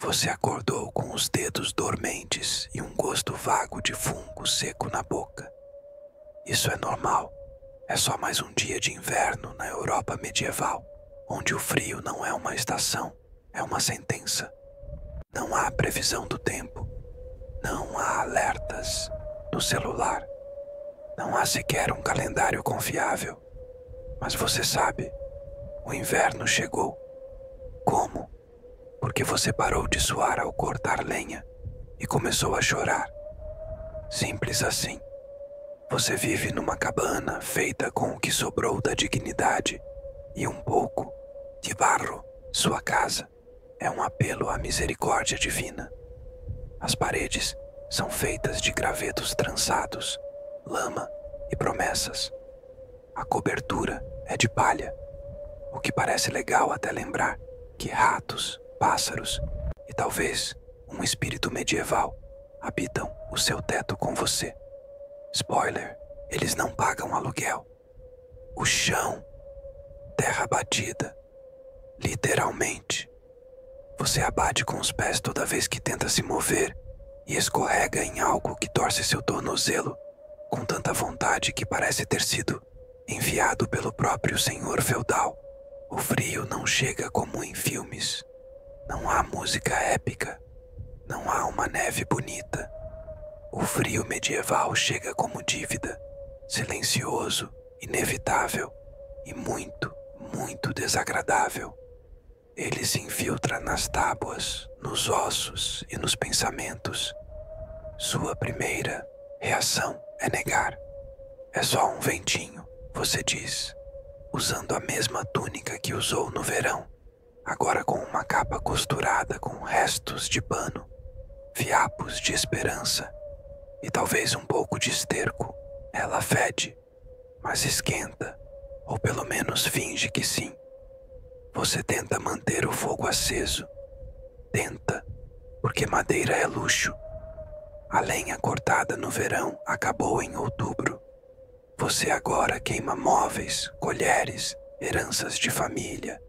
Você acordou com os dedos dormentes e um gosto vago de fungo seco na boca. Isso é normal. É só mais um dia de inverno na Europa medieval, onde o frio não é uma estação, é uma sentença. Não há previsão do tempo. Não há alertas no celular. Não há sequer um calendário confiável. Mas você sabe, o inverno chegou. Como? Porque você parou de suar ao cortar lenha e começou a chorar. Simples assim. Você vive numa cabana feita com o que sobrou da dignidade e um pouco de barro. Sua casa é um apelo à misericórdia divina. As paredes são feitas de gravetos trançados, lama e promessas. A cobertura é de palha, o que parece legal até lembrar que ratos, pássaros e talvez um espírito medieval habitam o seu teto com você. Spoiler, eles não pagam aluguel. O chão, terra batida, literalmente. Você abate com os pés toda vez que tenta se mover e escorrega em algo que torce seu tornozelo com tanta vontade que parece ter sido enviado pelo próprio senhor feudal. O frio não chega como em filmes. Não há música épica. Não há uma neve bonita. O frio medieval chega como dívida, silencioso, inevitável e muito, muito desagradável. Ele se infiltra nas tábuas, nos ossos e nos pensamentos. Sua primeira reação é negar. É só um ventinho, você diz, usando a mesma túnica que usou no verão, agora com uma capa costurada com restos de pano, fiapos de esperança e talvez um pouco de esterco. Ela fede, mas esquenta, ou pelo menos finge que sim. Você tenta manter o fogo aceso. Tenta, porque madeira é luxo. A lenha cortada no verão acabou em outubro. Você agora queima móveis, colheres, heranças de família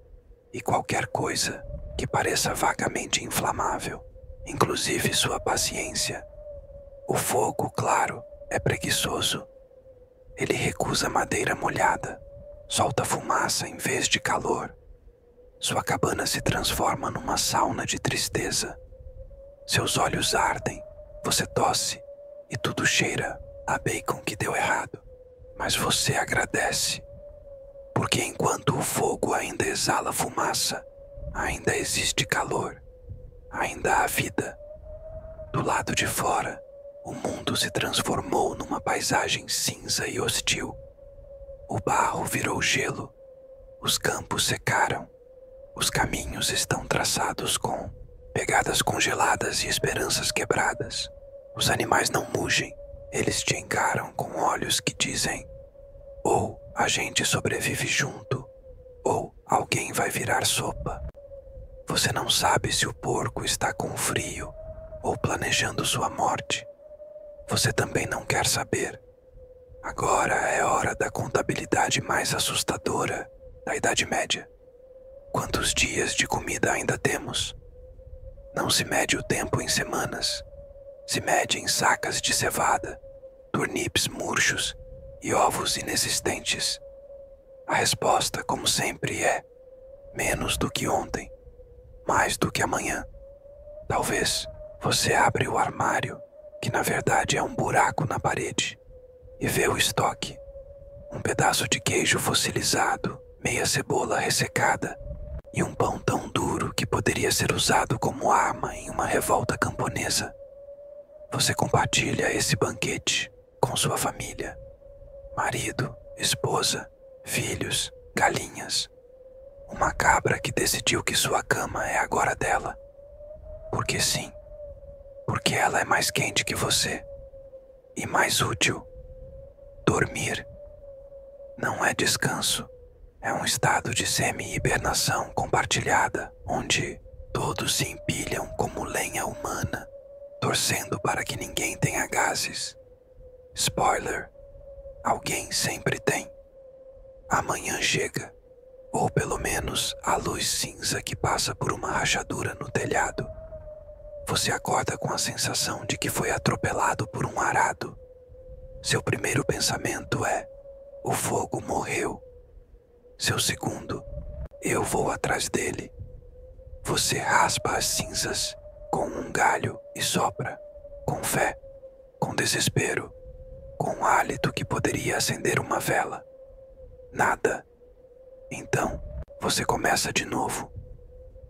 e qualquer coisa que pareça vagamente inflamável, inclusive sua paciência. O fogo, claro, é preguiçoso. Ele recusa madeira molhada, solta fumaça em vez de calor. Sua cabana se transforma numa sauna de tristeza. Seus olhos ardem, você tosse e tudo cheira a bacon que deu errado. Mas você agradece, porque enquanto o fogo ainda exala fumaça, ainda existe calor, ainda há vida. Do lado de fora, o mundo se transformou numa paisagem cinza e hostil. O barro virou gelo, os campos secaram, os caminhos estão traçados com pegadas congeladas e esperanças quebradas. Os animais não mugem, eles te encaram com olhos que dizem: ou a gente sobrevive junto, ou alguém vai virar sopa. Você não sabe se o porco está com frio ou planejando sua morte. Você também não quer saber. Agora é hora da contabilidade mais assustadora da Idade Média. Quantos dias de comida ainda temos? Não se mede o tempo em semanas. Se mede em sacas de cevada, turnipes murchos e ovos inexistentes. A resposta, como sempre, é menos do que ontem, mais do que amanhã. Talvez você abre o armário, que na verdade é um buraco na parede, e vê o estoque. Um pedaço de queijo fossilizado, meia cebola ressecada e um pão tão duro que poderia ser usado como arma em uma revolta camponesa. Você compartilha esse banquete com sua família. Marido, esposa, filhos, galinhas. Uma cabra que decidiu que sua cama é agora dela. Porque sim. Porque ela é mais quente que você. E mais útil. Dormir não é descanso. É um estado de semi-hibernação compartilhada, onde todos se empilham como lenha humana, torcendo para que ninguém tenha gases. Spoiler, alguém sempre tem. Amanhã chega, ou pelo menos a luz cinza que passa por uma rachadura no telhado Você acorda com a sensação de que foi atropelado por um arado. Seu primeiro pensamento é: o fogo morreu. Seu segundo: eu vou atrás dele. Você raspa as cinzas com um galho e sopra, com fé, com desespero, com um hálito que poderia acender uma vela. Nada. Então, você começa de novo.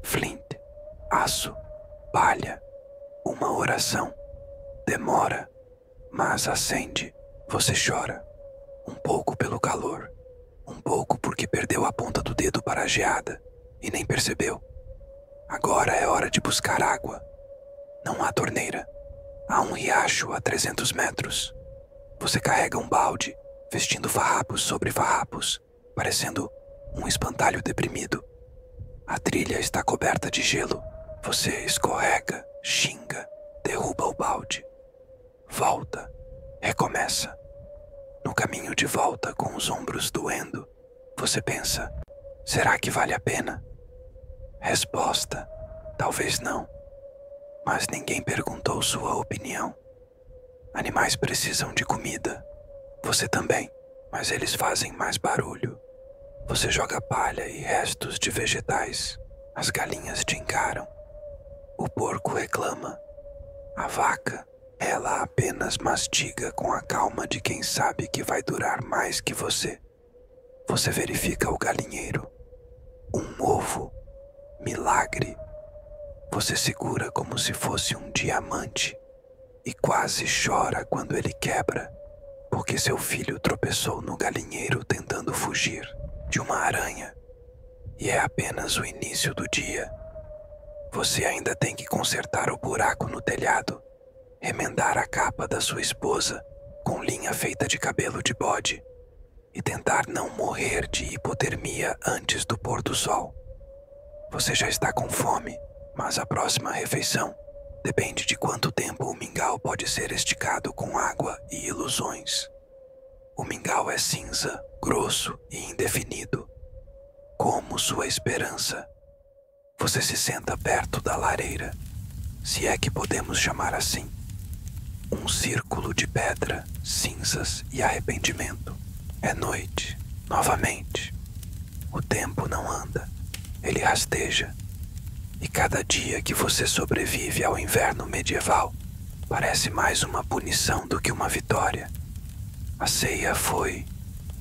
Flint, aço, palha, uma oração. Demora, mas acende. Você chora, um pouco pelo calor, um pouco porque perdeu a ponta do dedo para a geada e nem percebeu. Agora é hora de buscar água. Não há torneira. Há um riacho a 300 metros. Você carrega um balde, vestindo farrapos sobre farrapos, parecendo um espantalho deprimido. A trilha está coberta de gelo. Você escorrega, xinga, derruba o balde. Volta, recomeça. No caminho de volta, com os ombros doendo, você pensa: será que vale a pena? Resposta: talvez não. Mas ninguém perguntou sua opinião. Animais precisam de comida. Você também, mas eles fazem mais barulho. Você joga palha e restos de vegetais. As galinhas te encaram. O porco reclama. A vaca, ela apenas mastiga com a calma de quem sabe que vai durar mais que você. Você verifica o galinheiro. Um ovo. Milagre. Você segura como se fosse um diamante e quase chora quando ele quebra, porque seu filho tropeçou no galinheiro tentando fugir de uma aranha. E é apenas o início do dia. Você ainda tem que consertar o buraco no telhado, remendar a capa da sua esposa com linha feita de cabelo de bode e tentar não morrer de hipotermia antes do pôr do sol. Você já está com fome, mas a próxima refeição depende de quanto tempo o mingau pode ser esticado com água e ilusões. O mingau é cinza, grosso e indefinido, como sua esperança. Você se senta perto da lareira, se é que podemos chamar assim. Um círculo de pedra, cinzas e arrependimento. É noite, novamente. O tempo não anda, ele rasteja. E cada dia que você sobrevive ao inverno medieval parece mais uma punição do que uma vitória. A ceia foi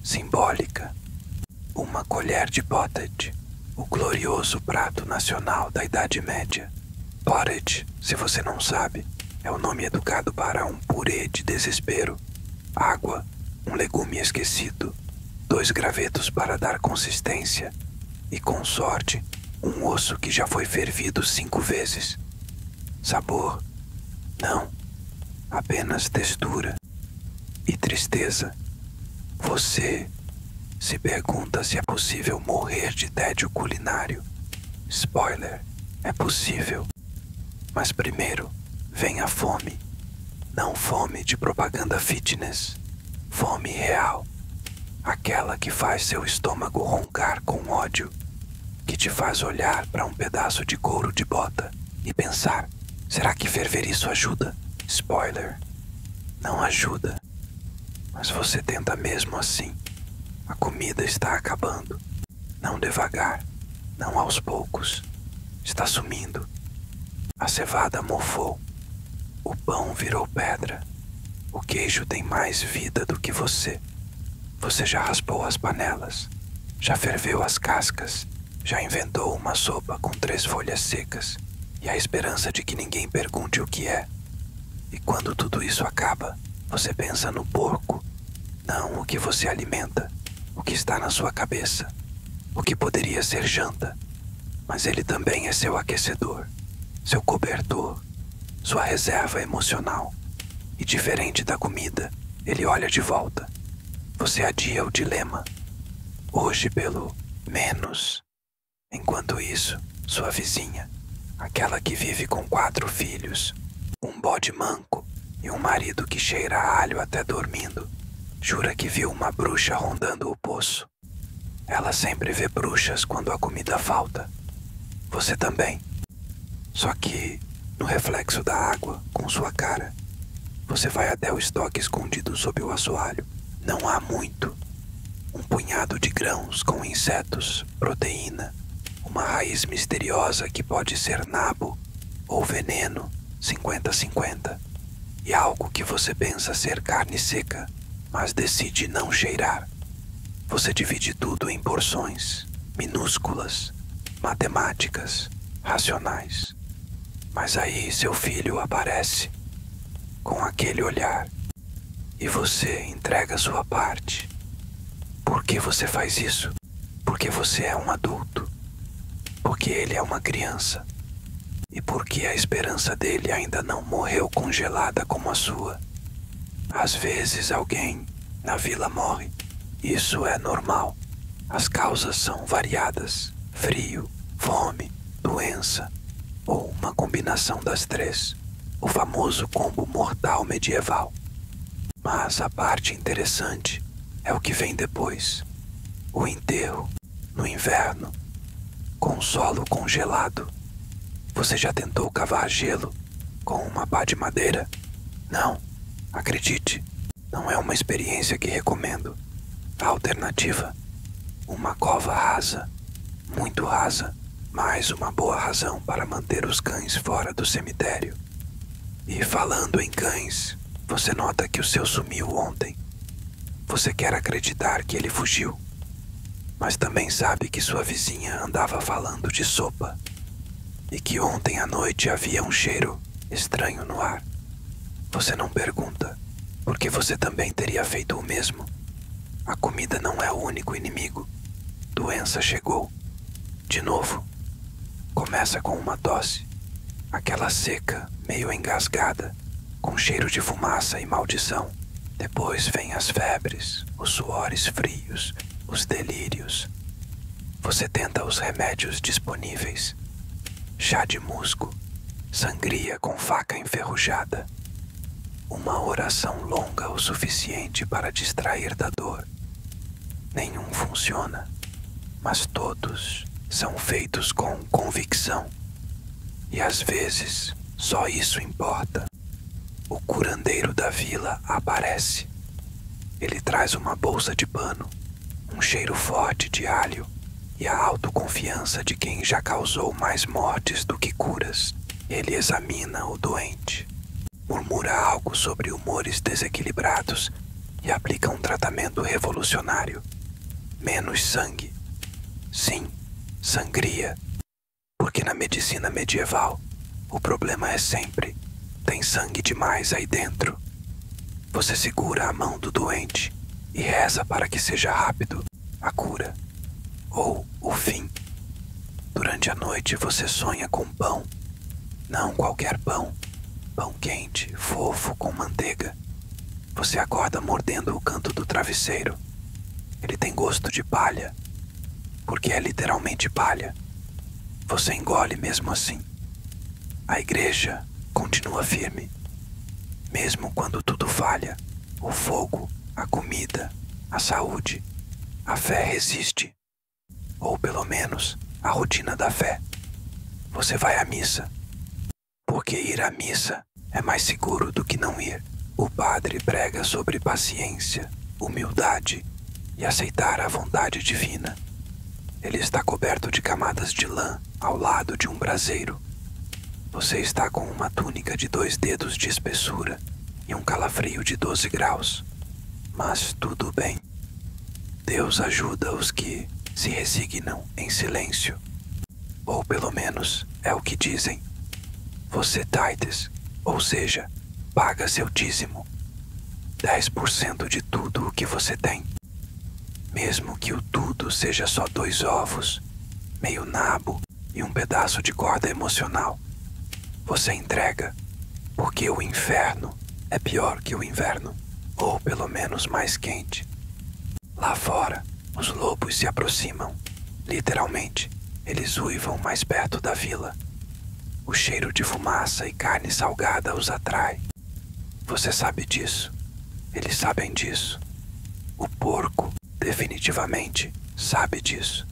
simbólica. Uma colher de pottage, o glorioso prato nacional da Idade Média. Pottage, se você não sabe, é o nome educado para um purê de desespero. Água, um legume esquecido, 2 gravetos para dar consistência e, com sorte, um osso que já foi fervido 5 vezes. Sabor? Não. Apenas textura. E tristeza. Você se pergunta se é possível morrer de tédio culinário. Spoiler, é possível. Mas primeiro vem a fome. Não fome de propaganda fitness. Fome real. Aquela que faz seu estômago roncar com ódio. Que te faz olhar para um pedaço de couro de bota e pensar: será que ferver isso ajuda? Spoiler, não ajuda. Mas você tenta mesmo assim. A comida está acabando. Não devagar, não aos poucos. Está sumindo. A cevada mofou. O pão virou pedra. O queijo tem mais vida do que você. Você já raspou as panelas. Já ferveu as cascas. Já inventou uma sopa com 3 folhas secas e a esperança de que ninguém pergunte o que é. E quando tudo isso acaba, você pensa no porco, não o que você alimenta, o que está na sua cabeça, o que poderia ser janta, mas ele também é seu aquecedor, seu cobertor, sua reserva emocional. E diferente da comida, ele olha de volta. Você adia o dilema. Hoje pelo menos. Enquanto isso, sua vizinha, aquela que vive com 4 filhos, um bode manco e um marido que cheira a alho até dormindo, jura que viu uma bruxa rondando o poço. Ela sempre vê bruxas quando a comida falta. Você também. Só que no reflexo da água com sua cara. Você vai até o estoque escondido sob o assoalho. Não há muito. Um punhado de grãos com insetos, proteína, uma raiz misteriosa que pode ser nabo ou veneno, 50-50, e algo que você pensa ser carne seca, mas decide não cheirar. Você divide tudo em porções, minúsculas, matemáticas, racionais. Mas aí seu filho aparece, com aquele olhar, e você entrega sua parte. Por que você faz isso? Porque você é um adulto. Porque ele é uma criança. E porque a esperança dele ainda não morreu congelada como a sua. Às vezes alguém na vila morre. Isso é normal. As causas são variadas: frio, fome, doença, ou uma combinação das três. O famoso combo mortal medieval. Mas a parte interessante é o que vem depois. O enterro, no inverno, com o solo congelado. Você já tentou cavar gelo com uma pá de madeira? Não, acredite, não é uma experiência que recomendo. A alternativa, uma cova rasa, muito rasa, mais uma boa razão para manter os cães fora do cemitério. E falando em cães, você nota que o seu sumiu ontem. Você quer acreditar que ele fugiu, mas também sabe que sua vizinha andava falando de sopa e que ontem à noite havia um cheiro estranho no ar. Você não pergunta, porque você também teria feito o mesmo. A comida não é o único inimigo. Doença chegou. De novo. Começa com uma tosse, aquela seca, meio engasgada, com cheiro de fumaça e maldição. Depois vem as febres, os suores frios, os delírios. Você tenta os remédios disponíveis: chá de musgo, sangria com faca enferrujada. Uma oração longa o suficiente para distrair da dor. Nenhum funciona, mas todos são feitos com convicção. E às vezes, só isso importa. O curandeiro da vila aparece. Ele traz uma bolsa de pano, um cheiro forte de alho e a autoconfiança de quem já causou mais mortes do que curas. Ele examina o doente, murmura algo sobre humores desequilibrados e aplica um tratamento revolucionário. Menos sangue. Sim, sangria. Porque na medicina medieval, o problema é sempre: tem sangue demais aí dentro. Você segura a mão do doente e reza para que seja rápido a cura, ou o fim. Durante a noite você sonha com pão. Não qualquer pão. Pão quente, fofo, com manteiga. Você acorda mordendo o canto do travesseiro. Ele tem gosto de palha, porque é literalmente palha. Você engole mesmo assim. A igreja continua firme. Mesmo quando tudo falha, o fogo, a comida, a saúde, a fé resiste. Ou pelo menos, a rotina da fé. Você vai à missa, porque ir à missa é mais seguro do que não ir. O padre prega sobre paciência, humildade e aceitar a vontade divina. Ele está coberto de camadas de lã ao lado de um braseiro. Você está com uma túnica de 2 dedos de espessura e um calafrio de 12 graus. Mas tudo bem. Deus ajuda os que se resignam em silêncio. Ou pelo menos é o que dizem. Você tithes, ou seja, paga seu dízimo. 10% de tudo o que você tem. Mesmo que o tudo seja só 2 ovos, meio nabo e um pedaço de corda emocional. Você entrega, porque o inferno é pior que o inverno, ou pelo menos mais quente. Lá fora, os lobos se aproximam. Literalmente, eles uivam mais perto da vila. O cheiro de fumaça e carne salgada os atrai. Você sabe disso. Eles sabem disso. O porco definitivamente sabe disso.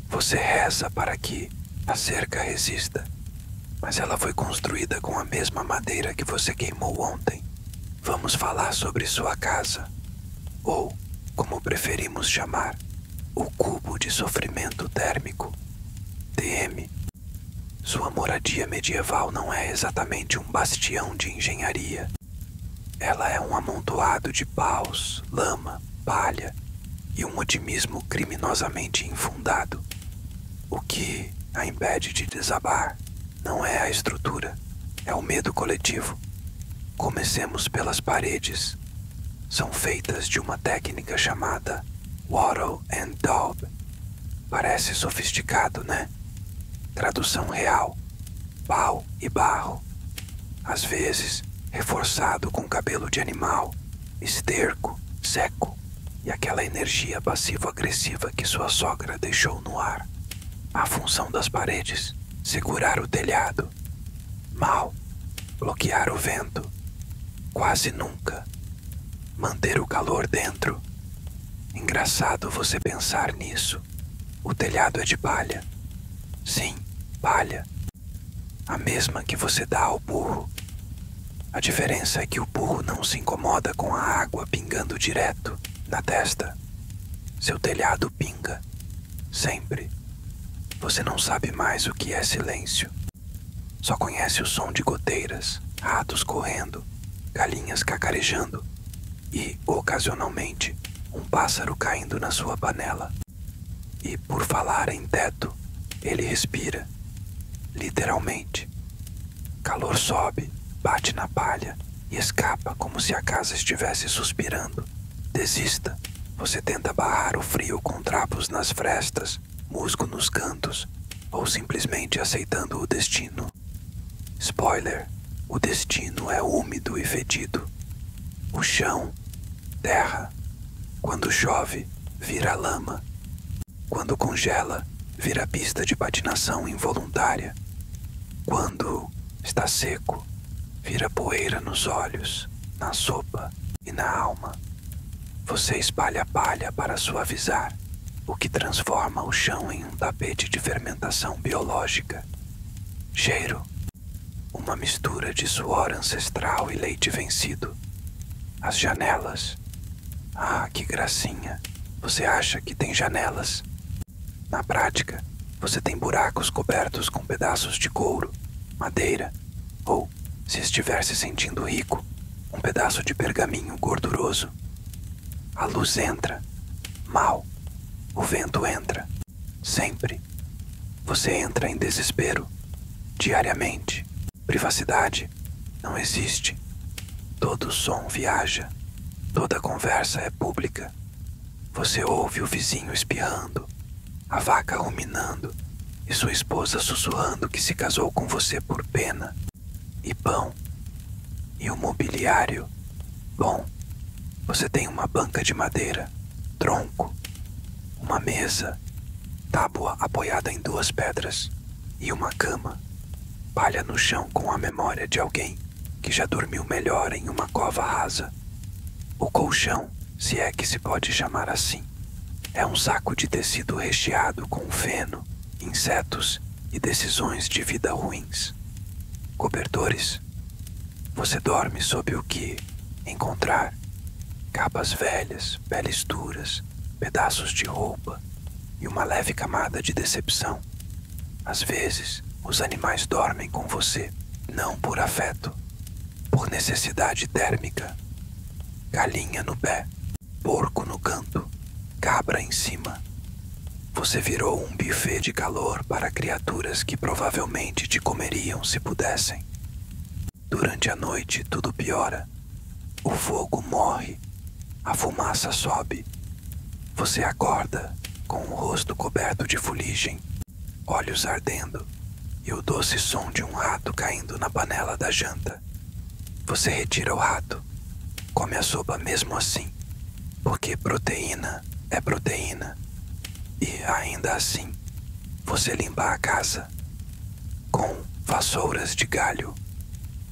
Você reza para que a cerca resista. mas ela foi construída com a mesma madeira que você queimou ontem. Vamos falar sobre sua casa, ou, como preferimos chamar, o cubo de sofrimento térmico, TM. Sua moradia medieval não é exatamente um bastião de engenharia. Ela é um amontoado de paus, lama, palha e um otimismo criminosamente infundado. O que a impede de desabar não é a estrutura, é o medo coletivo. Comecemos pelas paredes. São feitas de uma técnica chamada Wattle and Daub. Parece sofisticado, né? Tradução real: pau e barro. Às vezes, reforçado com cabelo de animal, esterco, seco e aquela energia passivo-agressiva que sua sogra deixou no ar. A função das paredes: segurar o telhado. Mal, bloquear o vento. Quase nunca. Manter o calor dentro. Engraçado você pensar nisso. O telhado é de palha. Sim, palha. A mesma que você dá ao burro. A diferença é que o burro não se incomoda com a água pingando direto na testa. Seu telhado pinga. Sempre. Você não sabe mais o que é silêncio. Só conhece o som de goteiras, ratos correndo, galinhas cacarejando e, ocasionalmente, um pássaro caindo na sua panela. E, por falar em teto, ele respira. Literalmente. Calor sobe, bate na palha e escapa como se a casa estivesse suspirando. Desista. Você tenta barrar o frio com trapos nas frestas, musgo nos cantos, ou simplesmente aceitando o destino. Spoiler: o destino é úmido e fedido. O chão, terra. Quando chove, vira lama. Quando congela, vira pista de patinação involuntária. Quando está seco, vira poeira nos olhos, na sopa e na alma. Você espalha palha para suavizar, o que transforma o chão em um tapete de fermentação biológica. Cheiro: uma mistura de suor ancestral e leite vencido. As janelas. Ah, que gracinha! Você acha que tem janelas? Na prática, você tem buracos cobertos com pedaços de couro, madeira, ou, se estiver se sentindo rico, um pedaço de pergaminho gorduroso. A luz entra. Mal. O vento entra. Sempre. Você entra em desespero. Diariamente. Privacidade não existe. Todo som viaja. Toda conversa é pública. Você ouve o vizinho espirrando, a vaca ruminando e sua esposa sussurrando que se casou com você por pena. E pão. E o mobiliário. Bom, você tem uma banca de madeira, tronco, uma mesa, tábua apoiada em 2 pedras e uma cama. Palha no chão com a memória de alguém que já dormiu melhor em uma cova rasa. O colchão, se é que se pode chamar assim, é um saco de tecido recheado com feno, insetos e decisões de vida ruins. Cobertores. Você dorme sob o que encontrar: capas velhas, peles duras, pedaços de roupa e uma leve camada de decepção. Às vezes, os animais dormem com você, não por afeto, por necessidade térmica. Galinha no pé, porco no canto, cabra em cima. Você virou um buffet de calor para criaturas que provavelmente te comeriam se pudessem. Durante a noite tudo piora. O fogo morre, a fumaça sobe. Você acorda com o rosto coberto de fuligem, olhos ardendo e o doce som de um rato caindo na panela da janta. Você retira o rato, come a sopa mesmo assim, porque proteína é proteína. E ainda assim, você limpa a casa com vassouras de galho,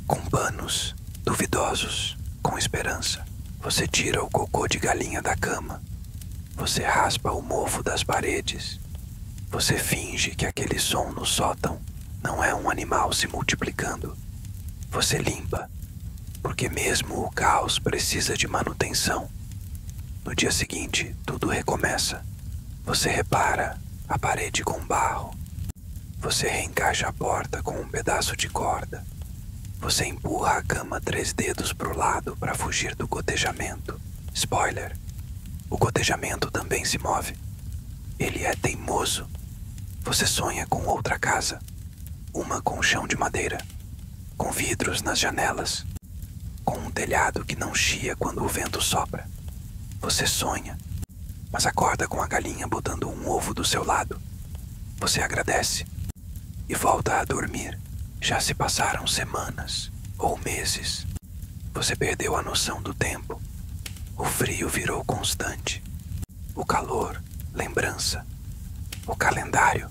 com panos duvidosos, com esperança. Você tira o cocô de galinha da cama. Você raspa o mofo das paredes. Você finge que aquele som no sótão não é um animal se multiplicando. Você limpa, porque mesmo o caos precisa de manutenção. No dia seguinte, tudo recomeça. Você repara a parede com barro. Você reencaixa a porta com um pedaço de corda. Você empurra a cama 3 dedos pro lado para fugir do gotejamento. Spoiler: o gotejamento também se move. Ele é teimoso. Você sonha com outra casa. Uma com chão de madeira, com vidros nas janelas, com um telhado que não chia quando o vento sopra. Você sonha, mas acorda com a galinha botando um ovo do seu lado. Você agradece e volta a dormir. Já se passaram semanas ou meses. Você perdeu a noção do tempo. O frio virou constante. O calor, lembrança. O calendário,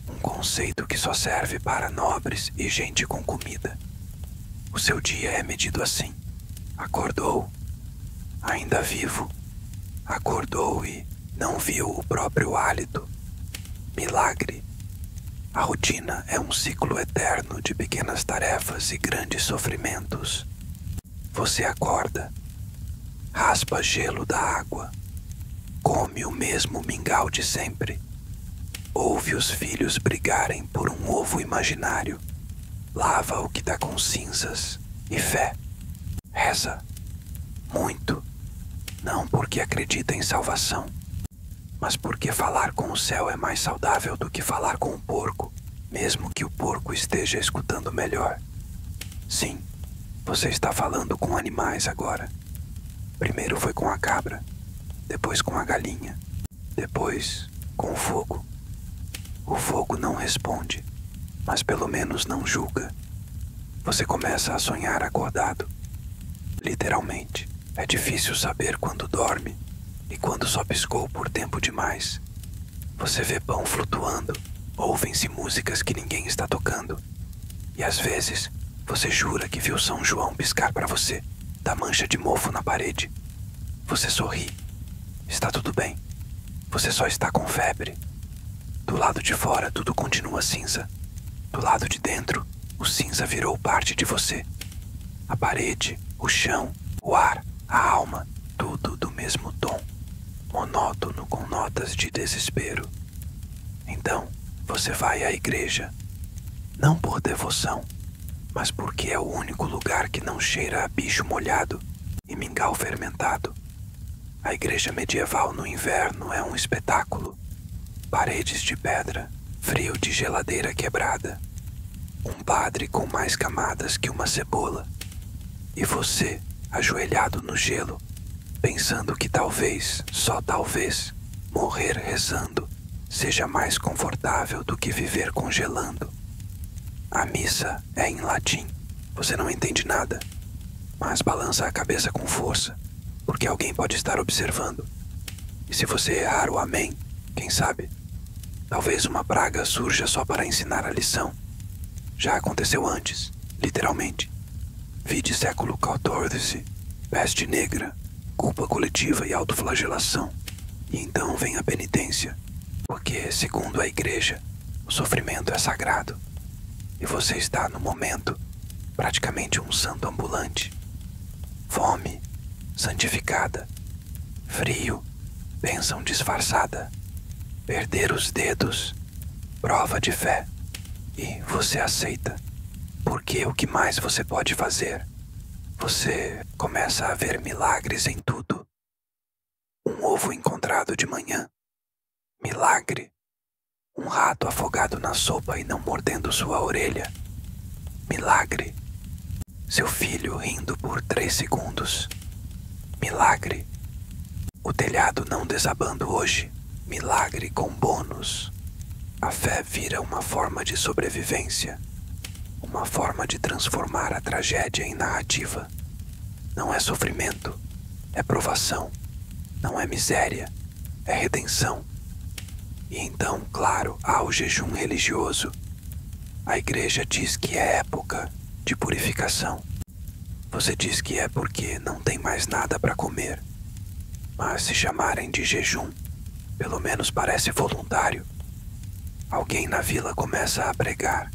um conceito que só serve para nobres e gente com comida. O seu dia é medido assim. Acordou, ainda vivo. Acordou e não viu o próprio hálito. Milagre. A rotina é um ciclo eterno de pequenas tarefas e grandes sofrimentos. Você acorda, raspa gelo da água, come o mesmo mingau de sempre, ouve os filhos brigarem por um ovo imaginário, lava o que dá com cinzas e fé, reza muito, não porque acredita em salvação, mas porque falar com o céu é mais saudável do que falar com o porco, mesmo que o porco esteja escutando melhor. Sim, você está falando com animais agora. Primeiro foi com a cabra, depois com a galinha, depois com o fogo. O fogo não responde, mas pelo menos não julga. Você começa a sonhar acordado. Literalmente, é difícil saber quando dorme e quando só piscou por tempo demais. Você vê pão flutuando, ouvem-se músicas que ninguém está tocando. E às vezes, você jura que viu São João piscar para você, da mancha de mofo na parede. Você sorri. Está tudo bem. Você só está com febre. Do lado de fora, tudo continua cinza. Do lado de dentro, o cinza virou parte de você. A parede, o chão, o ar, a alma, tudo do mesmo tom. Monótono com notas de desespero. Então, você vai à igreja. Não por devoção, mas porque é o único lugar que não cheira a bicho molhado e mingau fermentado. A igreja medieval no inverno é um espetáculo. Paredes de pedra, frio de geladeira quebrada. Um padre com mais camadas que uma cebola. E você, ajoelhado no gelo, pensando que talvez, só talvez, morrer rezando seja mais confortável do que viver congelando. A missa é em latim. Você não entende nada, mas balança a cabeça com força, porque alguém pode estar observando. E se você errar o amém, quem sabe? Talvez uma praga surja só para ensinar a lição. Já aconteceu antes, literalmente. Vide século XIV, peste negra, culpa coletiva e autoflagelação. E então vem a penitência, porque, segundo a igreja, o sofrimento é sagrado. E você está, no momento, praticamente um santo ambulante. Fome, santificada. Frio, bênção disfarçada. Perder os dedos, prova de fé. E você aceita, porque o que mais você pode fazer? Você começa a ver milagres em tudo. Um ovo encontrado de manhã. Milagre. Um rato afogado na sopa e não mordendo sua orelha. Milagre. Seu filho rindo por 3 segundos. Milagre. O telhado não desabando hoje. Milagre com bônus. A fé vira uma forma de sobrevivência. Uma forma de transformar a tragédia em narrativa. Não é sofrimento, é provação. Não é miséria, é redenção. E então, claro, há o jejum religioso. A igreja diz que é época de purificação. Você diz que é porque não tem mais nada para comer. Mas se chamarem de jejum, pelo menos parece voluntário. Alguém na vila começa a pregar.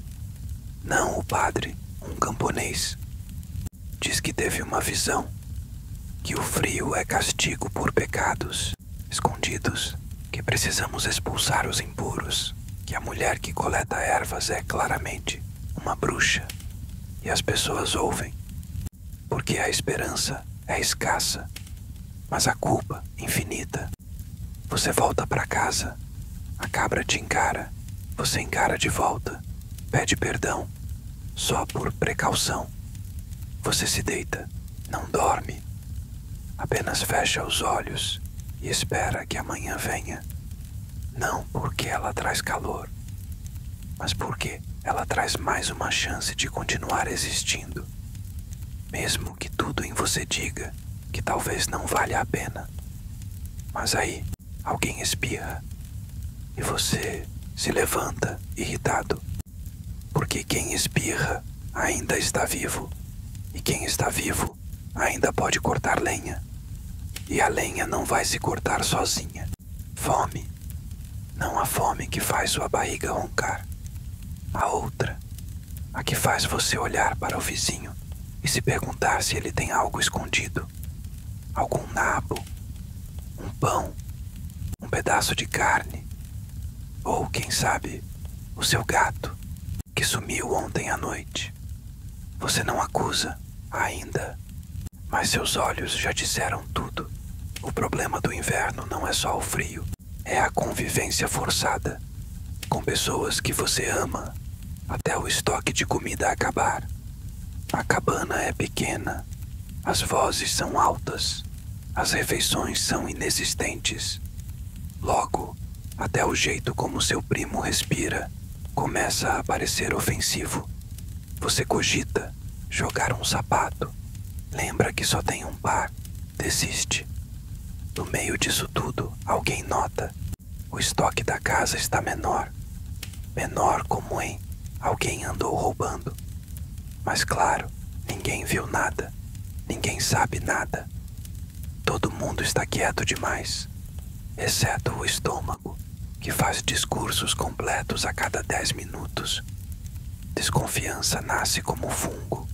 Não o padre, um camponês. Diz que teve uma visão, que o frio é castigo por pecados escondidos, que precisamos expulsar os impuros, que a mulher que coleta ervas é claramente uma bruxa, e as pessoas ouvem, porque a esperança é escassa, mas a culpa infinita. Você volta para casa, a cabra te encara, você encara de volta, pede perdão, só por precaução. Você se deita, não dorme, apenas fecha os olhos e espera que amanhã venha. Não porque ela traz calor, mas porque ela traz mais uma chance de continuar existindo, mesmo que tudo em você diga que talvez não valha a pena. Mas aí alguém espirra e você se levanta irritado, porque quem espirra ainda está vivo, e quem está vivo ainda pode cortar lenha, e a lenha não vai se cortar sozinha. Fome, não a fome que faz sua barriga roncar, a outra, a que faz você olhar para o vizinho e se perguntar se ele tem algo escondido, algum nabo, um pão, um pedaço de carne, ou quem sabe, o seu gato que sumiu ontem à noite. Você não acusa ainda, mas seus olhos já disseram tudo. O problema do inverno não é só o frio, é a convivência forçada com pessoas que você ama até o estoque de comida acabar. A cabana é pequena, as vozes são altas, as refeições são inexistentes. Logo, até o jeito como seu primo respira começa a parecer ofensivo. Você cogita jogar um sapato, lembra que só tem um par, desiste. No meio disso tudo, alguém nota: o estoque da casa está menor. Menor como em alguém andou roubando. Mas claro, ninguém viu nada, ninguém sabe nada. Todo mundo está quieto demais, exceto o estômago, que faz discursos completos a cada 10 minutos. Desconfiança nasce como fungo,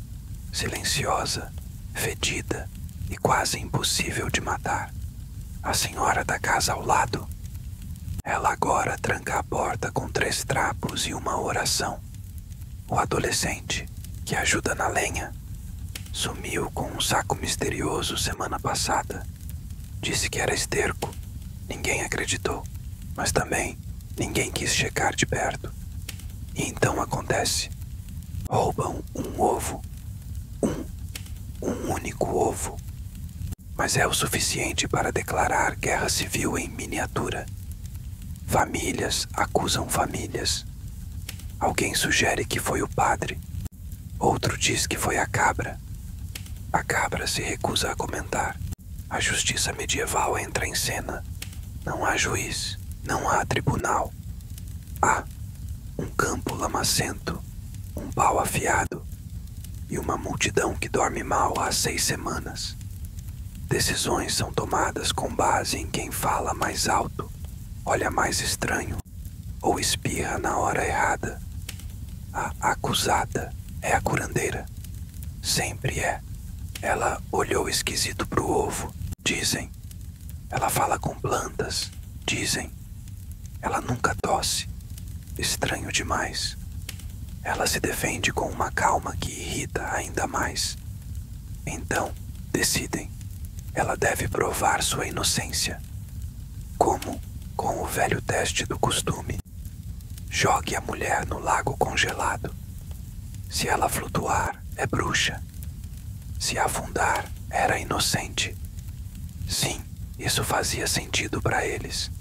silenciosa, fedida e quase impossível de matar. A senhora da casa ao lado, ela agora tranca a porta com 3 trapos e uma oração. O adolescente, que ajuda na lenha, sumiu com um saco misterioso semana passada. Disse que era esterco. Ninguém acreditou, mas também ninguém quis chegar de perto. E então acontece. Roubam um ovo. Um único ovo. Mas é o suficiente para declarar guerra civil em miniatura. Famílias acusam famílias. Alguém sugere que foi o padre. Outro diz que foi a cabra. A cabra se recusa a comentar. A justiça medieval entra em cena. Não há juiz, não há tribunal. Há um campo lamacento, um pau afiado e uma multidão que dorme mal há 6 semanas. Decisões são tomadas com base em quem fala mais alto, olha mais estranho ou espirra na hora errada. A acusada é a curandeira. Sempre é. Ela olhou esquisito pro ovo, dizem. Ela fala com plantas, dizem. Ela nunca tosse. Estranho demais. Ela se defende com uma calma que irrita ainda mais. Então, decidem. Ela deve provar sua inocência. Como? Com o velho teste do costume. Jogue a mulher no lago congelado. Se ela flutuar, é bruxa. Se afundar, era inocente. Sim, isso fazia sentido para eles.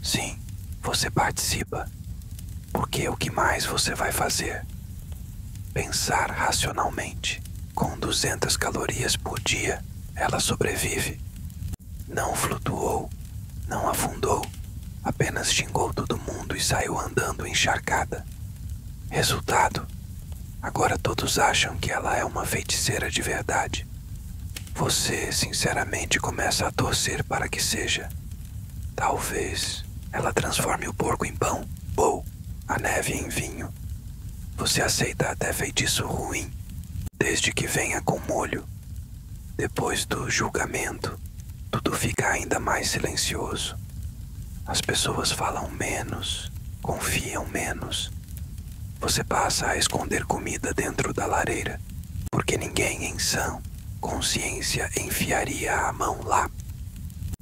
Sim, você participa. Porque o que mais você vai fazer? Pensar racionalmente. Com 200 calorias por dia, ela sobrevive. Não flutuou, não afundou, apenas xingou todo mundo e saiu andando encharcada. Resultado: agora todos acham que ela é uma feiticeira de verdade. Você, sinceramente, começa a torcer para que seja. Talvez ela transforme o porco em pão ou a neve em vinho. Você aceita até feitiço ruim, desde que venha com molho. Depois do julgamento, tudo fica ainda mais silencioso. As pessoas falam menos, confiam menos. Você passa a esconder comida dentro da lareira, porque ninguém em sã consciência enfiaria a mão lá,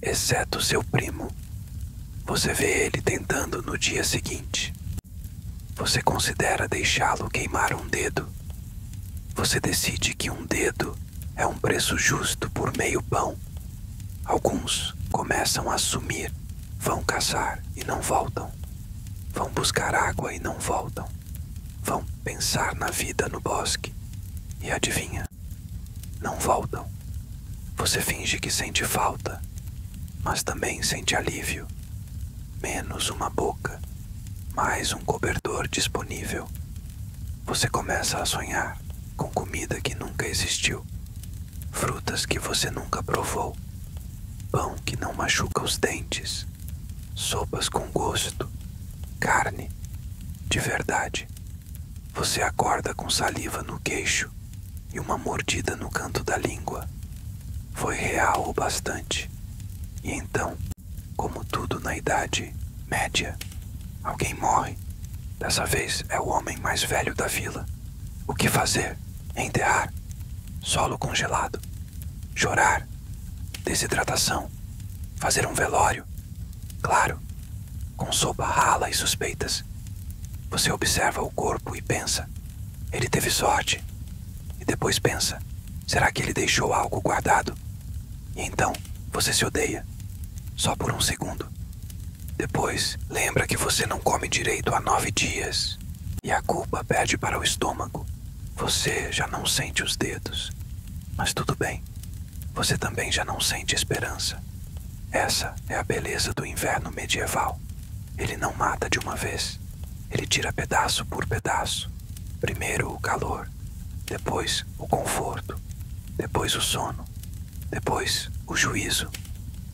exceto seu primo. Você vê ele tentando no dia seguinte. Você considera deixá-lo queimar um dedo. Você decide que um dedo é um preço justo por meio pão. Alguns começam a sumir, vão caçar e não voltam. Vão buscar água e não voltam. Vão pensar na vida no bosque. E adivinha? Não voltam. Você finge que sente falta, mas também sente alívio. Menos uma boca, mais um cobertor disponível. Você começa a sonhar com comida que nunca existiu, frutas que você nunca provou, pão que não machuca os dentes, sopas com gosto, carne de verdade. Você acorda com saliva no queixo e uma mordida no canto da língua. Foi real o bastante. E então, como tudo na Idade Média, alguém morre. Dessa vez é o homem mais velho da vila. O que fazer? Enterrar? Solo congelado? Chorar? Desidratação? Fazer um velório? Claro, com sopa rala e suspeitas. Você observa o corpo e pensa, ele teve sorte. E depois pensa, será que ele deixou algo guardado? E então, você se odeia, só por um segundo. Depois, lembra que você não come direito há 9 dias. E a culpa perde para o estômago. Você já não sente os dedos. Mas tudo bem, você também já não sente esperança. Essa é a beleza do inverno medieval. Ele não mata de uma vez. Ele tira pedaço por pedaço. Primeiro o calor, depois o conforto, depois o sono, depois o juízo.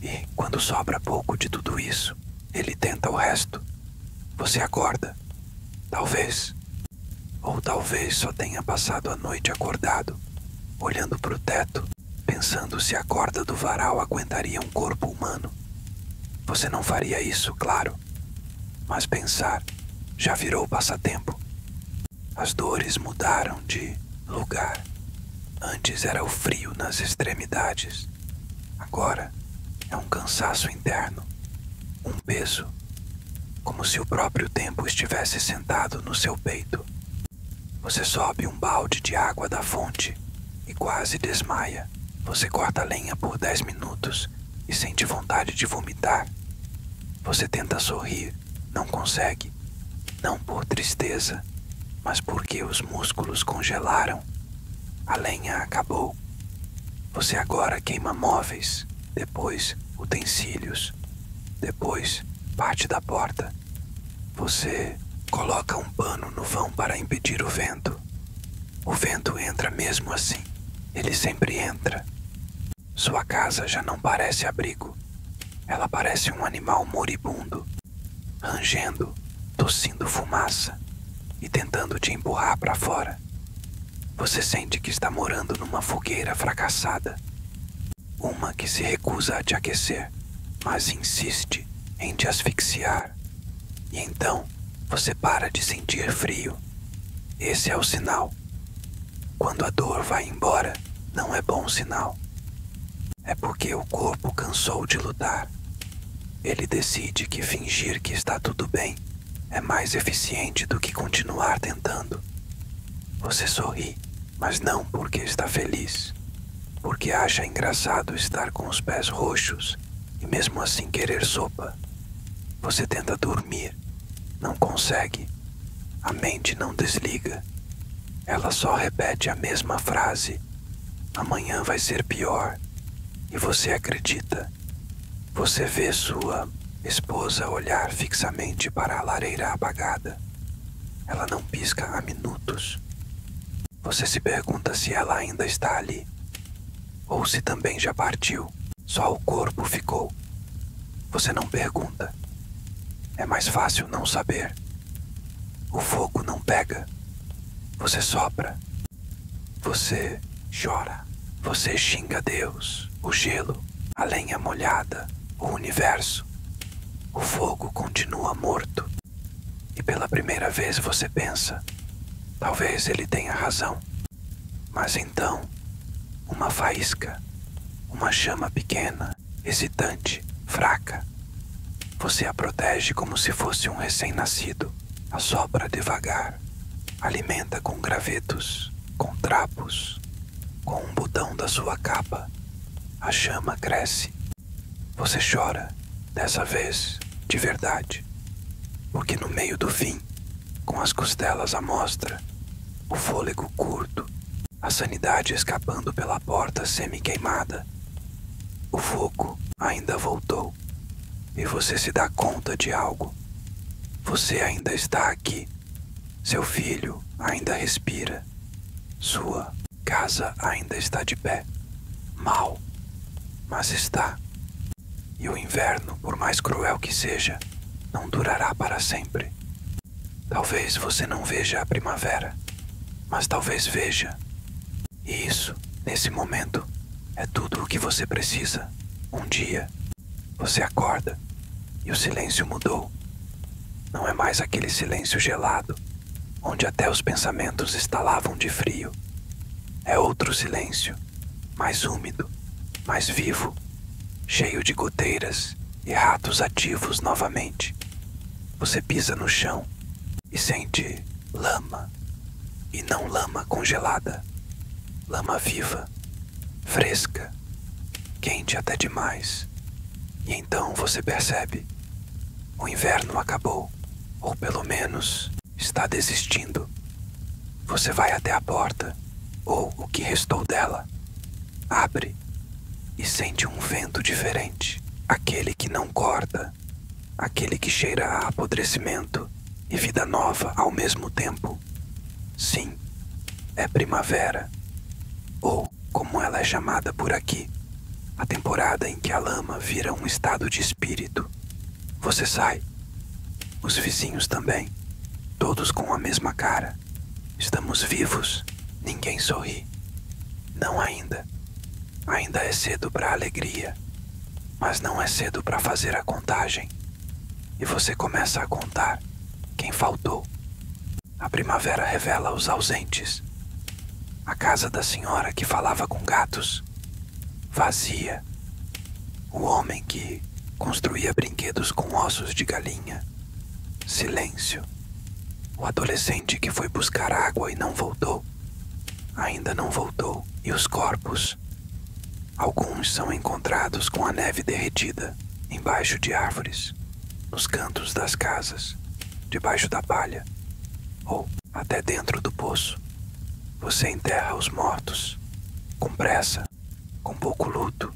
E quando sobra pouco de tudo isso, ele tenta o resto. Você acorda. Talvez. Ou talvez só tenha passado a noite acordado, olhando para o teto, pensando se a corda do varal aguentaria um corpo humano. Você não faria isso, claro. Mas pensar já virou passatempo. As dores mudaram de lugar. Antes era o frio nas extremidades. Agora é um cansaço interno, um peso, como se o próprio tempo estivesse sentado no seu peito. Você sobe um balde de água da fonte e quase desmaia. Você corta lenha por 10 minutos e sente vontade de vomitar. Você tenta sorrir, não consegue. Não por tristeza, mas porque os músculos congelaram. A lenha acabou. Você agora queima móveis, depois utensílios, depois parte da porta. Você coloca um pano no vão para impedir o vento. O vento entra mesmo assim. Ele sempre entra. Sua casa já não parece abrigo. Ela parece um animal moribundo, rangendo, tossindo fumaça e tentando te empurrar para fora. Você sente que está morando numa fogueira fracassada. Uma que se recusa a te aquecer, mas insiste em te asfixiar. E então, você para de sentir frio. Esse é o sinal. Quando a dor vai embora, não é bom sinal. É porque o corpo cansou de lutar. Ele decide que fingir que está tudo bem é mais eficiente do que continuar tentando. Você sorri, mas não porque está feliz, porque acha engraçado estar com os pés roxos e mesmo assim querer sopa. Você tenta dormir, não consegue. A mente não desliga. Ela só repete a mesma frase. Amanhã vai ser pior. E você acredita. Você vê sua esposa olhar fixamente para a lareira apagada. Ela não pisca há minutos. Você se pergunta se ela ainda está ali, ou se também já partiu, só o corpo ficou. Você não pergunta. É mais fácil não saber. O fogo não pega. Você sopra, você chora, você xinga Deus, o gelo, a lenha molhada, o universo. O fogo continua morto. E pela primeira vez você pensa, talvez ele tenha razão. Mas então, uma faísca, uma chama pequena, hesitante, fraca. Você a protege como se fosse um recém-nascido. Assopra devagar, alimenta com gravetos, com trapos, com um botão da sua capa. A chama cresce. Você chora, dessa vez, de verdade. Porque no meio do fim, com as costelas à mostra, o fôlego curto, a sanidade escapando pela porta semi-queimada, o fogo ainda voltou. E você se dá conta de algo. Você ainda está aqui. Seu filho ainda respira. Sua casa ainda está de pé. Mal, mas está. E o inverno, por mais cruel que seja, não durará para sempre. Talvez você não veja a primavera, mas talvez veja. E isso, nesse momento, é tudo o que você precisa. Um dia, você acorda e o silêncio mudou. Não é mais aquele silêncio gelado, onde até os pensamentos estalavam de frio. É outro silêncio, mais úmido, mais vivo, cheio de goteiras e ratos ativos novamente. Você pisa no chão e sente lama, e não lama congelada, lama viva, fresca, quente até demais. E então você percebe, o inverno acabou, ou pelo menos está desistindo. Você vai até a porta, ou o que restou dela, abre e sente um vento diferente, aquele que não corta, aquele que cheira a apodrecimento e vida nova ao mesmo tempo. Sim, é primavera, ou como ela é chamada por aqui, a temporada em que a lama vira um estado de espírito. Você sai, os vizinhos também, todos com a mesma cara. Estamos vivos, ninguém sorri. Não ainda. Ainda é cedo para alegria, mas não é cedo para fazer a contagem. E você começa a contar quem faltou. A primavera revela os ausentes. A casa da senhora que falava com gatos, vazia. O homem que construía brinquedos com ossos de galinha, silêncio. O adolescente que foi buscar água e não voltou, ainda não voltou. E os corpos? Alguns são encontrados com a neve derretida, embaixo de árvores, nos cantos das casas, debaixo da palha, ou até dentro do poço. Você enterra os mortos, com pressa, com pouco luto,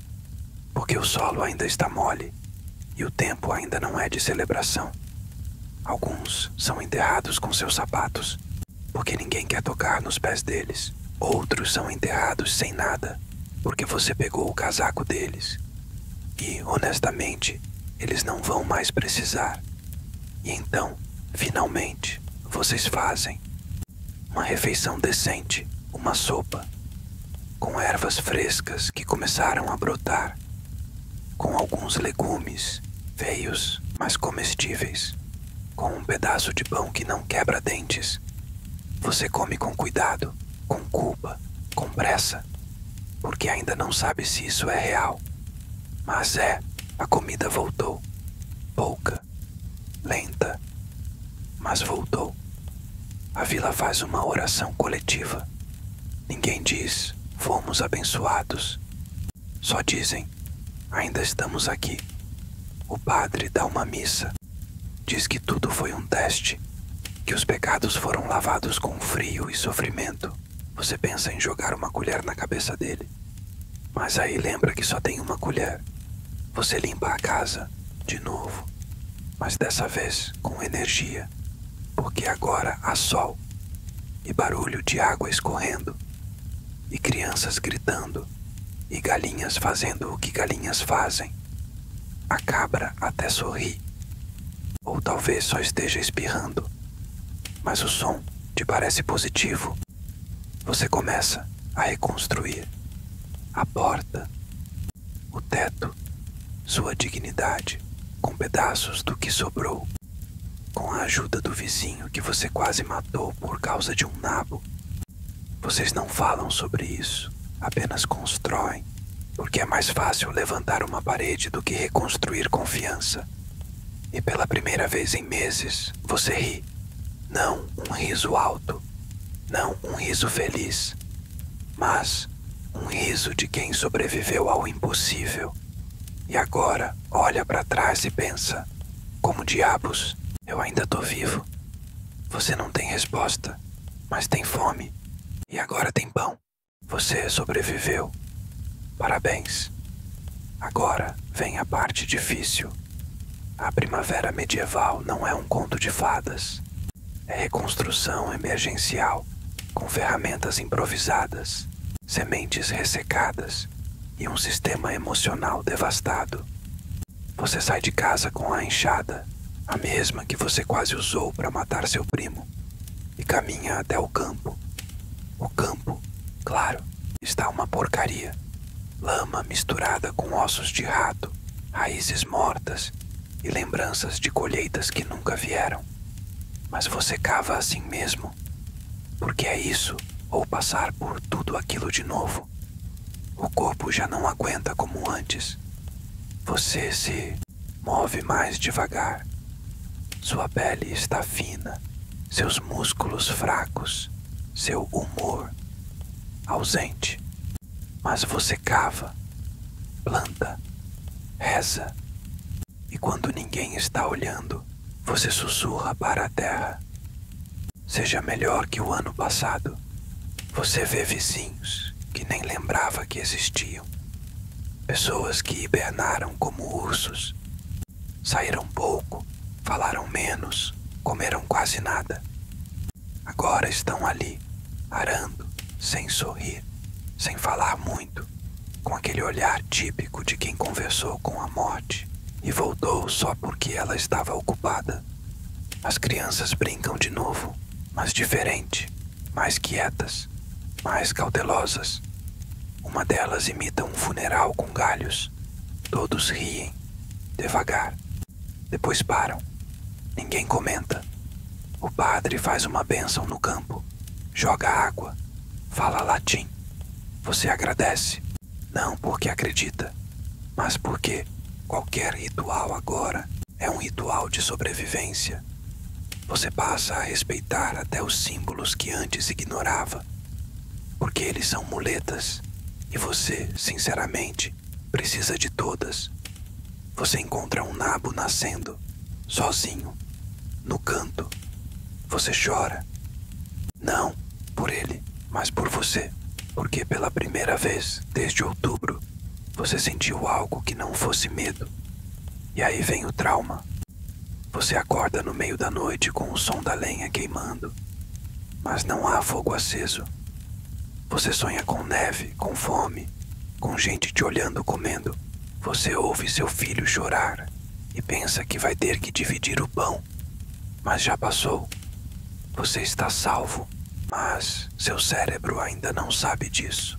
porque o solo ainda está mole e o tempo ainda não é de celebração. Alguns são enterrados com seus sapatos, porque ninguém quer tocar nos pés deles. Outros são enterrados sem nada, porque você pegou o casaco deles. E, honestamente, eles não vão mais precisar. E então, finalmente, vocês fazem uma refeição decente, uma sopa, com ervas frescas que começaram a brotar, com alguns legumes, feios, mas comestíveis, com um pedaço de pão que não quebra dentes. Você come com cuidado, com culpa, com pressa, porque ainda não sabe se isso é real. Mas a comida voltou. Pouca, lenta, mas voltou. A vila faz uma oração coletiva. Ninguém diz, fomos abençoados. Só dizem, ainda estamos aqui. O padre dá uma missa. Diz que tudo foi um teste, que os pecados foram lavados com frio e sofrimento. Você pensa em jogar uma colher na cabeça dele, mas aí lembra que só tem uma colher. Você limpa a casa, de novo, mas dessa vez com energia, porque agora há sol, e barulho de água escorrendo, e crianças gritando, e galinhas fazendo o que galinhas fazem. A cabra até sorri, ou talvez só esteja espirrando, mas o som te parece positivo, você começa a reconstruir a porta, o teto, sua dignidade, com pedaços do que sobrou. Com a ajuda do vizinho que você quase matou por causa de um nabo. Vocês não falam sobre isso, apenas constroem, porque é mais fácil levantar uma parede do que reconstruir confiança. E pela primeira vez em meses, você ri. Não um riso alto, não um riso feliz, mas um riso de quem sobreviveu ao impossível. E agora olha para trás e pensa: como diabos, eu ainda tô vivo. Você não tem resposta, mas tem fome. E agora tem pão. Você sobreviveu. Parabéns. Agora vem a parte difícil. A primavera medieval não é um conto de fadas. É reconstrução emergencial, com ferramentas improvisadas, sementes ressecadas e um sistema emocional devastado. Você sai de casa com a enxada, a mesma que você quase usou para matar seu primo, e caminha até o campo. O campo, claro, está uma porcaria. Lama misturada com ossos de rato, raízes mortas e lembranças de colheitas que nunca vieram. Mas você cava assim mesmo, porque é isso ou passar por tudo aquilo de novo. O corpo já não aguenta como antes. Você se move mais devagar. Sua pele está fina, seus músculos fracos, seu humor ausente. Mas você cava, planta, reza. E quando ninguém está olhando, você sussurra para a terra: seja melhor que o ano passado. Você vê vizinhos que nem lembrava que existiam. Pessoas que hibernaram como ursos. Saíram pouco, falaram menos, comeram quase nada. Agora estão ali, arando, sem sorrir, sem falar muito, com aquele olhar típico de quem conversou com a morte e voltou só porque ela estava ocupada. As crianças brincam de novo, mas diferente, mais quietas, mais cautelosas. Uma delas imita um funeral com galhos. Todos riem, devagar. Depois param. Ninguém comenta. O padre faz uma bênção no campo, joga água, fala latim. Você agradece, não porque acredita, mas porque qualquer ritual agora é um ritual de sobrevivência. Você passa a respeitar até os símbolos que antes ignorava, porque eles são muletas e você, sinceramente, precisa de todas. Você encontra um nabo nascendo, sozinho, no canto. Você chora. Não por ele, mas por você. Porque pela primeira vez, desde outubro, você sentiu algo que não fosse medo. E aí vem o trauma. Você acorda no meio da noite com o som da lenha queimando, mas não há fogo aceso. Você sonha com neve, com fome, com gente te olhando comendo. Você ouve seu filho chorar e pensa que vai ter que dividir o pão, mas já passou. Você está salvo, mas seu cérebro ainda não sabe disso.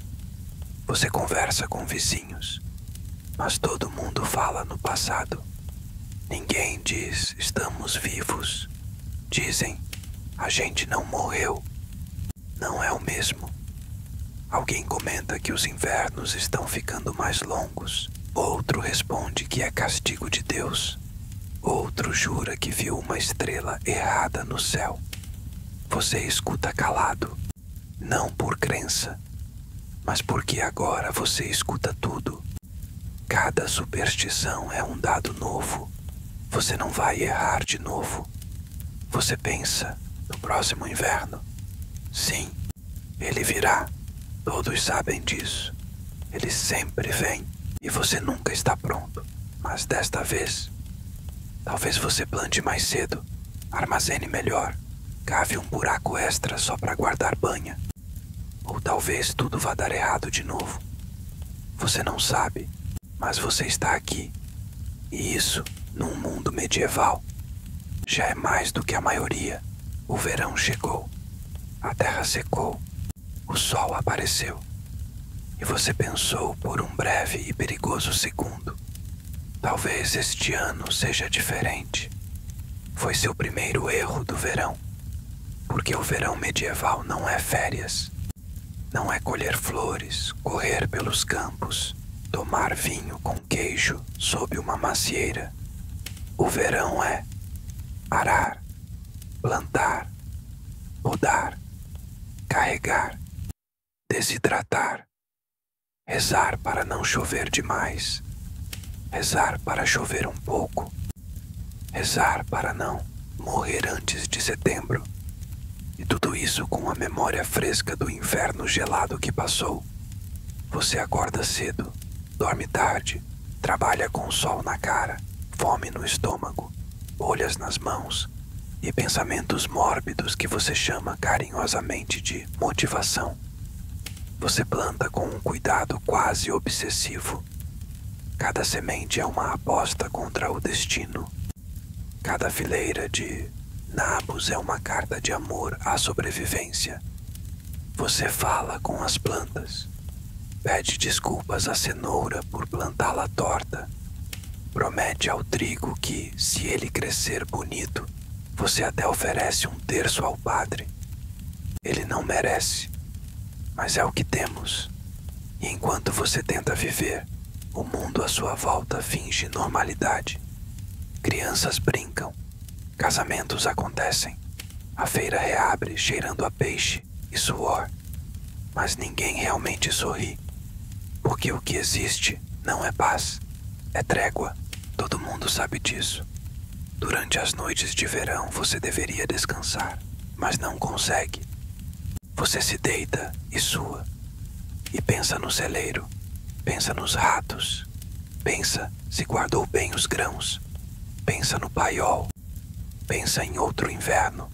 Você conversa com vizinhos, mas todo mundo fala no passado. Ninguém diz estamos vivos. Dizem a gente não morreu. Não é o mesmo. Alguém comenta que os invernos estão ficando mais longos. Outro responde que é castigo de Deus. Outro jura que viu uma estrela errada no céu. Você escuta calado, não por crença, mas porque agora você escuta tudo. Cada superstição é um dado novo. Você não vai errar de novo. Você pensa no próximo inverno. Sim, ele virá. Todos sabem disso. Ele sempre vem e você nunca está pronto. Mas desta vez, talvez você plante mais cedo, armazene melhor, cave um buraco extra só para guardar banha. Ou talvez tudo vá dar errado de novo. Você não sabe, mas você está aqui. E isso, num mundo medieval, já é mais do que a maioria. O verão chegou. A terra secou, o sol apareceu, e você pensou por um breve e perigoso segundo: talvez este ano seja diferente. Foi seu primeiro erro do verão, porque o verão medieval não é férias, não é colher flores, correr pelos campos, tomar vinho com queijo sob uma macieira. O verão é arar, plantar, podar, carregar, desidratar, rezar para não chover demais, rezar para chover um pouco, rezar para não morrer antes de setembro. E tudo isso com a memória fresca do inverno gelado que passou. Você acorda cedo, dorme tarde, trabalha com o sol na cara, fome no estômago, bolhas nas mãos e pensamentos mórbidos que você chama carinhosamente de motivação. Você planta com um cuidado quase obsessivo. Cada semente é uma aposta contra o destino. Cada fileira de nabos é uma carta de amor à sobrevivência. Você fala com as plantas, pede desculpas à cenoura por plantá-la torta, promete ao trigo que, se ele crescer bonito, você até oferece um terço ao padre. Ele não merece, mas é o que temos. E enquanto você tenta viver, o mundo à sua volta finge normalidade. Crianças brincam, casamentos acontecem, a feira reabre cheirando a peixe e suor, mas ninguém realmente sorri, porque o que existe não é paz, é trégua. Todo mundo sabe disso. Durante as noites de verão você deveria descansar, mas não consegue. Você se deita e sua, e pensa no celeiro, pensa nos ratos, pensa se guardou bem os grãos, pensa no paiol, pensa em outro inverno.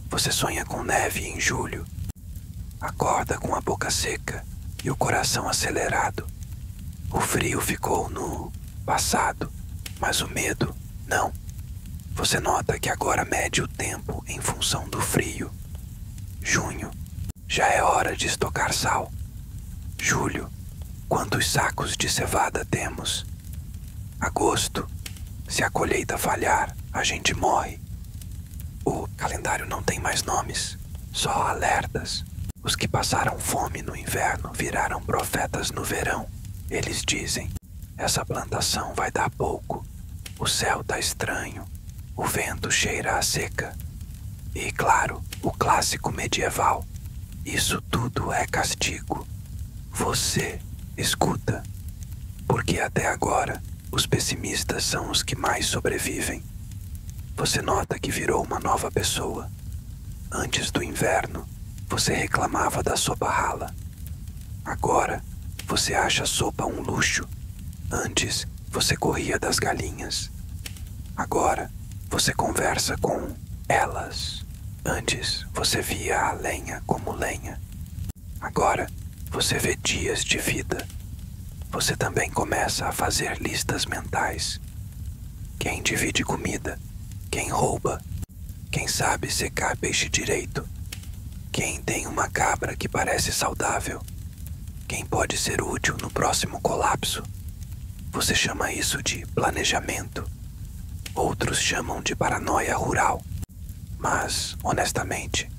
Você sonha com neve em julho, acorda com a boca seca e o coração acelerado. O frio ficou no passado, mas o medo não. Você nota que agora mede o tempo em função do frio. Junho, já é hora de estocar sal. Julho, quantos sacos de cevada temos? Agosto, se a colheita falhar, a gente morre. O calendário não tem mais nomes, só alertas. Os que passaram fome no inverno viraram profetas no verão. Eles dizem: essa plantação vai dar pouco, o céu tá estranho, o vento cheira a seca. E claro, o clássico medieval: isso tudo é castigo. Você escuta, porque até agora os pessimistas são os que mais sobrevivem. Você nota que virou uma nova pessoa. Antes do inverno, você reclamava da sopa rala. Agora, você acha a sopa um luxo. Antes, você corria das galinhas. Agora, você conversa com elas. Antes, você via a lenha como lenha. Agora, você vê dias de vida. Você também começa a fazer listas mentais. Quem divide comida? Quem rouba? Quem sabe secar peixe direito? Quem tem uma cabra que parece saudável? Quem pode ser útil no próximo colapso? Você chama isso de planejamento. Outros chamam de paranoia rural. Mas, honestamente,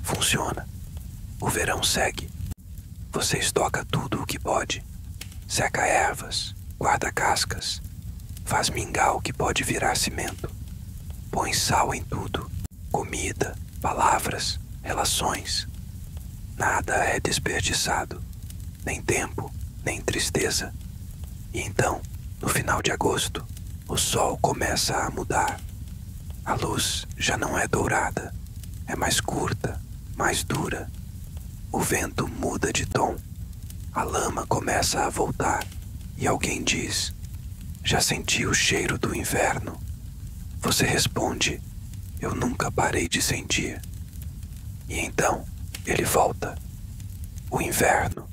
funciona. O verão segue. Você estoca tudo o que pode. Seca ervas, guarda cascas, faz mingau que pode virar cimento. Põe sal em tudo. Comida, palavras, relações. Nada é desperdiçado. Nem tempo, nem tristeza. E então, no final de agosto, o sol começa a mudar. A luz já não é dourada, é mais curta, mais dura. O vento muda de tom. A lama começa a voltar e alguém diz: já senti o cheiro do inverno? Você responde: eu nunca parei de sentir. E então ele volta. O inverno.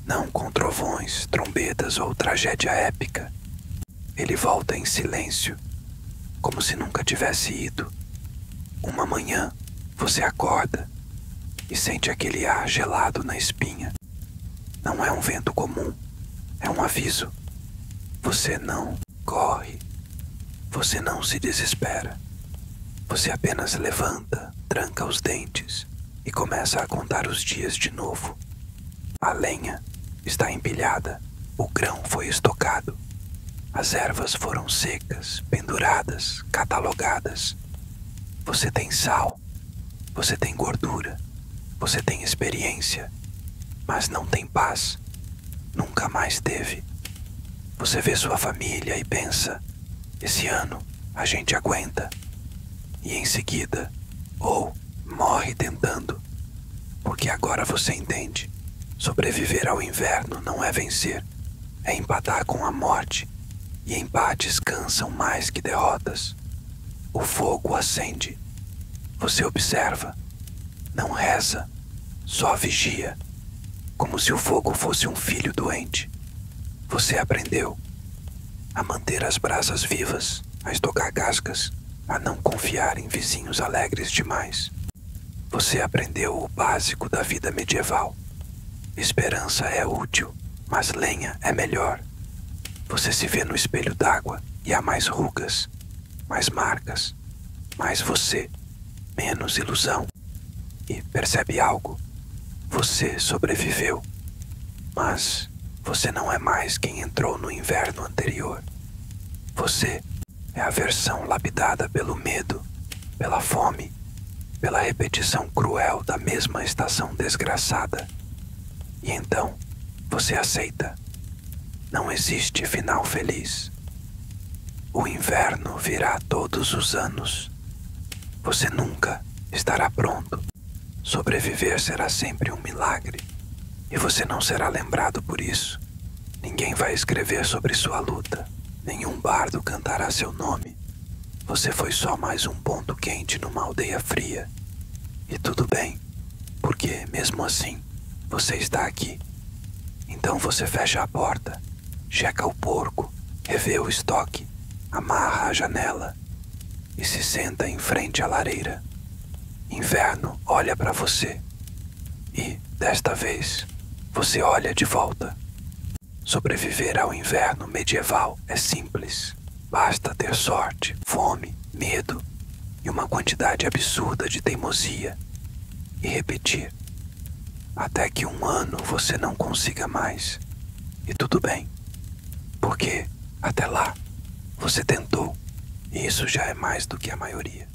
Não com trovões, trombetas ou tragédia épica. Ele volta em silêncio, como se nunca tivesse ido. Uma manhã, você acorda e sente aquele ar gelado na espinha. Não é um vento comum, é um aviso. Você não corre, você não se desespera. Você apenas levanta, tranca os dentes e começa a contar os dias de novo. A lenha está empilhada, o grão foi estocado. As ervas foram secas, penduradas, catalogadas. Você tem sal, você tem gordura, você tem experiência, mas não tem paz. Nunca mais teve. Você vê sua família e pensa, esse ano a gente aguenta. E em seguida, ou morre tentando, porque agora você entende. Sobreviver ao inverno não é vencer, é empatar com a morte, e empates cansam mais que derrotas. O fogo acende. Você observa, não reza, só vigia, como se o fogo fosse um filho doente. Você aprendeu a manter as brasas vivas, a estocar cascas, a não confiar em vizinhos alegres demais. Você aprendeu o básico da vida medieval. Esperança é útil, mas lenha é melhor. Você se vê no espelho d'água e há mais rugas, mais marcas, mais você, menos ilusão. E percebe algo? Você sobreviveu, mas você não é mais quem entrou no inverno anterior. Você é a versão lapidada pelo medo, pela fome, pela repetição cruel da mesma estação desgraçada. E então, você aceita. Não existe final feliz. O inverno virá todos os anos. Você nunca estará pronto. Sobreviver será sempre um milagre. E você não será lembrado por isso. Ninguém vai escrever sobre sua luta. Nenhum bardo cantará seu nome. Você foi só mais um ponto quente numa aldeia fria. E tudo bem, porque mesmo assim, você está aqui. Então você fecha a porta, checa o porco, revê o estoque, amarra a janela e se senta em frente à lareira. Inverno olha para você e, desta vez, você olha de volta. Sobreviver ao inverno medieval é simples. Basta ter sorte, fome, medo e uma quantidade absurda de teimosia. E repetir. Até que um ano você não consiga mais. E tudo bem. Porque, até lá, você tentou. E isso já é mais do que a maioria.